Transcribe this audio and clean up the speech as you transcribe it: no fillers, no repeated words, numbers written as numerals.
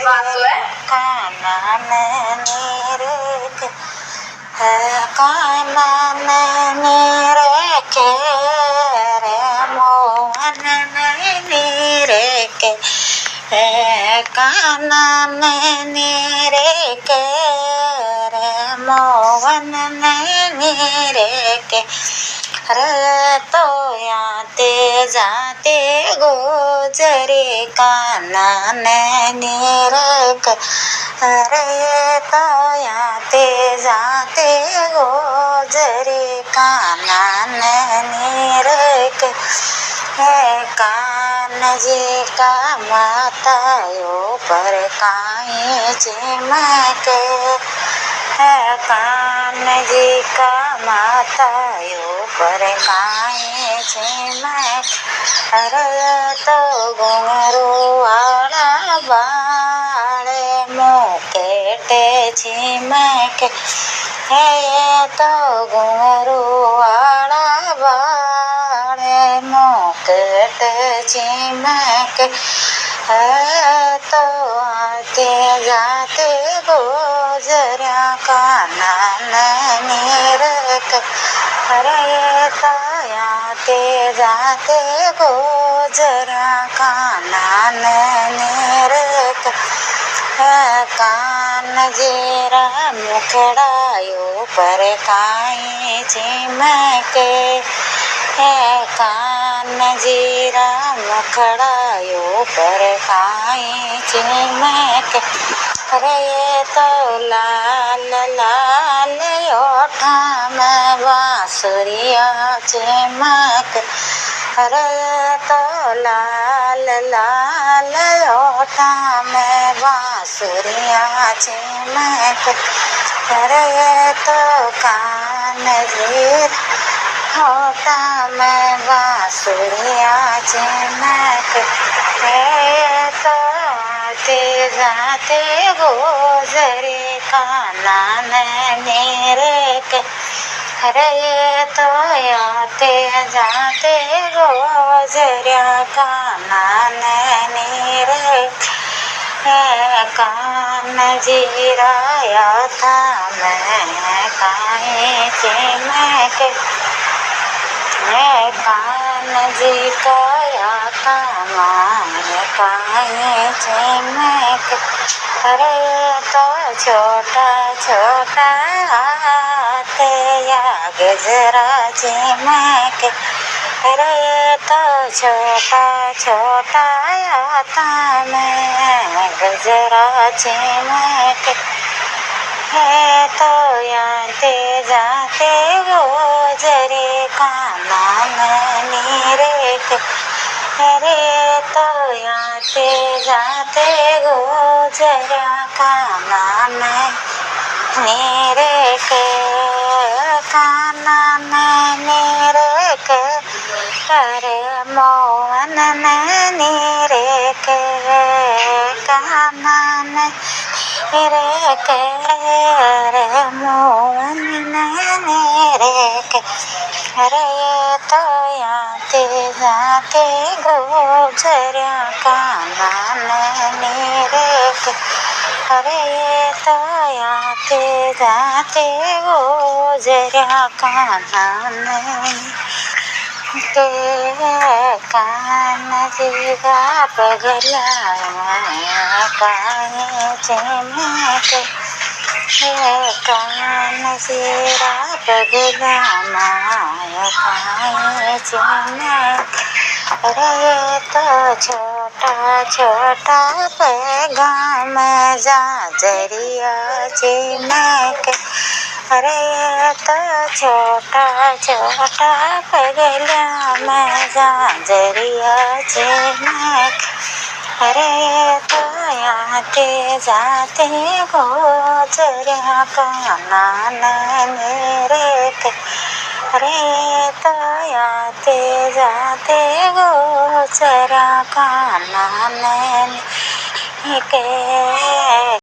काना नैनी रे के काना नैनी रे के रे मोहन नैनी रे के काना नैनी रे के रे मोहन नैनी रे के रे तो आते जाते गुजरे काना नैनी रे के रे तो आते जाते गुजरे काना नैनी रे के कान जी का मातायो पर काई चिमके कान जी का मातायो पर काई चिमक अरे तो घुंघरू वाला बाले मुकेटे चिमक है तो घुंघरू वाला बाले मुकेटे चिमक है तो आते जाते गुजरा काना नैनी रे के रे तो आते जाते गुजरा काना नैनी रे के कान जीरा मुखड़ायो पर काई चिमके कान जीरा मुखड़ायो पर काई चिमके रे तो लाल लाल ओठा में बांसुरिया चिमक रे तो लाल लाल ओठा में बांसुरिया चिमक रे तो कान जीर ओठा में बांसुरिया चिमक रे तो आते जाते गुजरे काना नैनी रे के रे तो आते जाते गुजरा काना नैनी रे कान जीराया था मैं काई चिमक कान जी काया था मैं काई चिमक रे तो छोटा छोटा हाथे या गजरा चिमक रे तो छोटा छोटा आता मैं गजरा चिमक है तो आते जाते गुजरे काना नैनी रे के रे तो आते जाते गुजरा काना नैनी रे के काना नैनी रे के रे मोहन नैनी रे के काना नैनी रे के रे मोहन नैनी रे के रे तो आते जाते गुजरा काना नैनी रे के रे तो आते जाते गुजरा काना नैनी के कान जी का पगला काई चिमक कान जीरा पगला काई चिमक रे तो छोटा छोटा पैगाम जाजरिया चिमक रे तो छोटा छोटा पगला में जाजरिया चिमक रे तो आते जाते गुजरा काना नैनी रे के रे तो आते जाते गुजरा काना नैनी के